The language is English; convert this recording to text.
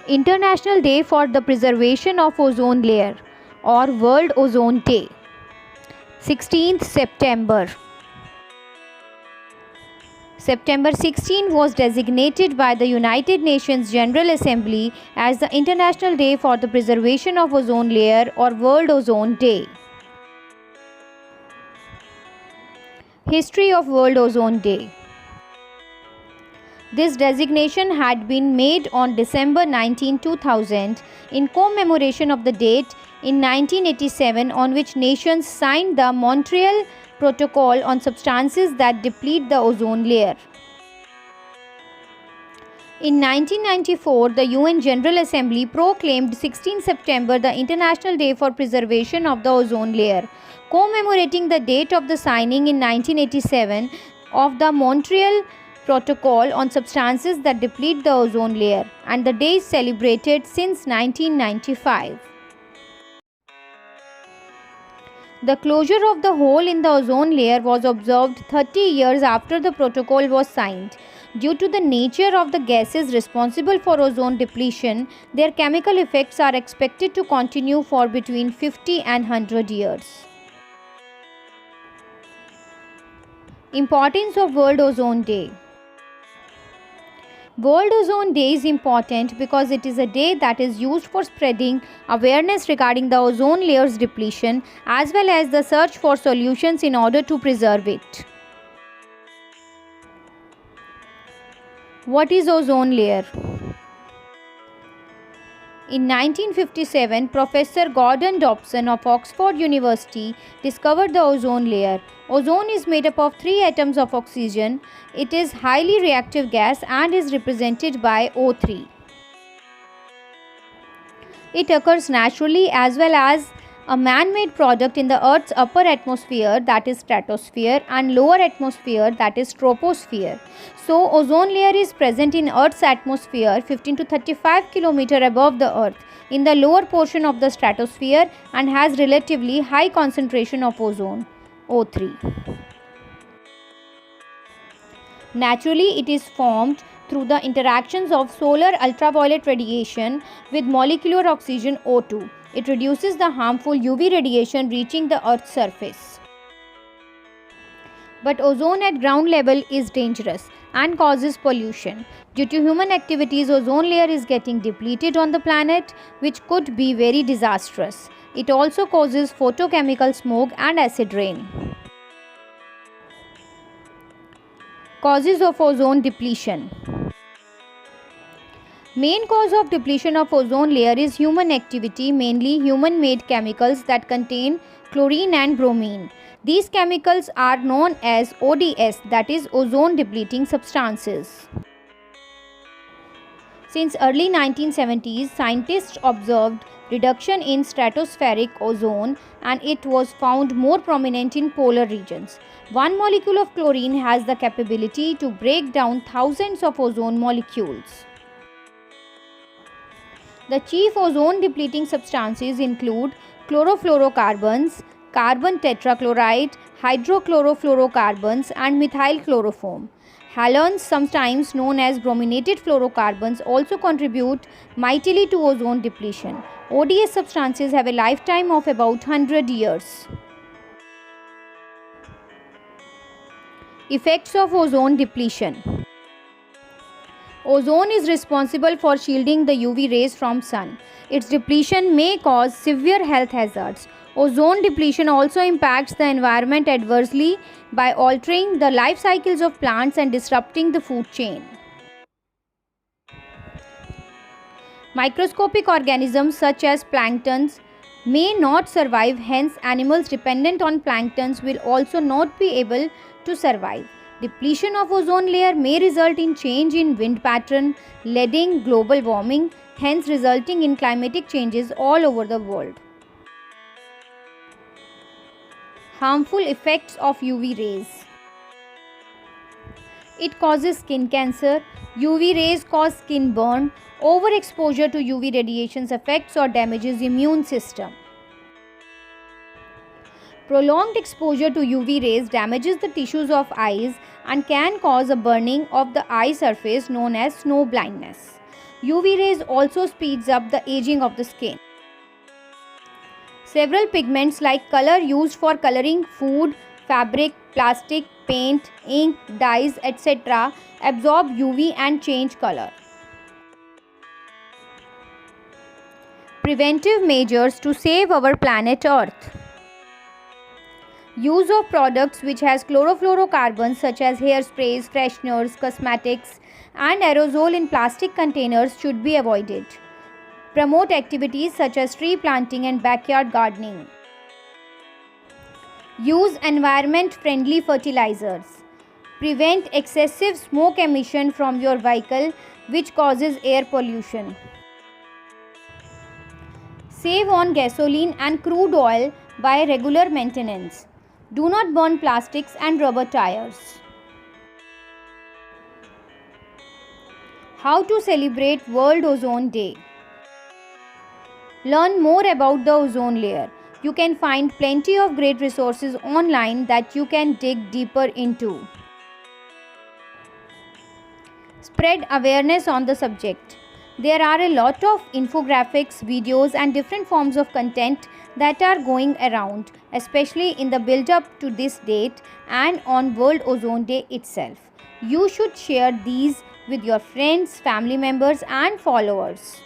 International Day for the Preservation of Ozone Layer or World Ozone Day, 16th September. September 16 was designated by the United Nations General Assembly as the International Day for the Preservation of Ozone Layer or World Ozone Day. History of World Ozone Day. This designation had been made on December 19, 2000 in commemoration of the date in 1987 on which nations signed the Montreal Protocol on substances that deplete the ozone layer. In 1994, the UN General Assembly proclaimed 16 September the International Day for Preservation of the Ozone Layer, commemorating the date of the signing in 1987 of the Montreal Protocol on substances that deplete the ozone layer, and the day is celebrated since 1995. The closure of the hole in the ozone layer was observed 30 years after the protocol was signed. Due to the nature of the gases responsible for ozone depletion, their chemical effects are expected to continue for between 50 and 100 years. Importance of World Ozone Day. World Ozone Day is important because it is a day that is used for spreading awareness regarding the ozone layer's depletion as well as the search for solutions in order to preserve it. What is ozone layer? In 1957, Professor Gordon Dobson of Oxford University discovered the ozone layer. Ozone is made up of 3 atoms of oxygen. It is highly reactive gas and is represented by O3. It occurs naturally as well as a man-made product in the Earth's upper atmosphere, that is stratosphere, and lower atmosphere, that is troposphere. So, ozone layer is present in Earth's atmosphere 15 to 35 km above the Earth in the lower portion of the stratosphere and has relatively high concentration of ozone, O3. Naturally, it is formed through the interactions of solar ultraviolet radiation with molecular oxygen O2. It reduces the harmful UV radiation reaching the Earth's surface. But ozone at ground level is dangerous and causes pollution. Due to human activities, ozone layer is getting depleted on the planet, which could be very disastrous. It also causes photochemical smoke and acid rain. Causes of ozone depletion. Main cause of depletion of ozone layer is human activity, mainly human-made chemicals that contain chlorine and bromine. These chemicals are known as ODS, that is ozone depleting substances. Since early 1970s, scientists observed reduction in stratospheric ozone and it was found more prominent in polar regions. One molecule of chlorine has the capability to break down thousands of ozone molecules. The chief ozone depleting substances include chlorofluorocarbons, carbon tetrachloride, hydrochlorofluorocarbons, and methyl chloroform. Halogens, sometimes known as brominated fluorocarbons, also contribute mightily to ozone depletion. ODS substances have a lifetime of about 100 years. Effects of ozone depletion. Ozone is responsible for shielding the UV rays from sun. Its depletion may cause severe health hazards. Ozone depletion also impacts the environment adversely by altering the life cycles of plants and disrupting the food chain. Microscopic organisms such as planktons may not survive, hence animals dependent on planktons will also not be able to survive. Depletion of ozone layer may result in change in wind pattern, leading global warming, hence resulting in climatic changes all over the world. Harmful effects of UV rays. It causes skin cancer. UV rays cause skin burn. Overexposure to UV radiations affects or damages immune system. Prolonged exposure to UV rays damages the tissues of eyes and can cause a burning of the eye surface known as snow blindness. UV rays also speeds up the aging of the skin. Several pigments like color used for coloring food, fabric, plastic, paint, ink, dyes, etc. absorb UV and change color. Preventive measures to save our planet Earth. Use of products which has chlorofluorocarbons such as hairsprays, fresheners, cosmetics and aerosol in plastic containers should be avoided. Promote activities such as tree planting and backyard gardening. Use environment-friendly fertilizers. Prevent excessive smoke emission from your vehicle which causes air pollution. Save on gasoline and crude oil by regular maintenance. Do not burn plastics and rubber tires. How to celebrate World Ozone Day? Learn more about the ozone layer. You can find plenty of great resources online that you can dig deeper into. Spread awareness on the subject. There are a lot of infographics, videos and different forms of content that are going around, especially in the build up to this date and on World Ozone Day itself. You should share these with your friends, family members and followers.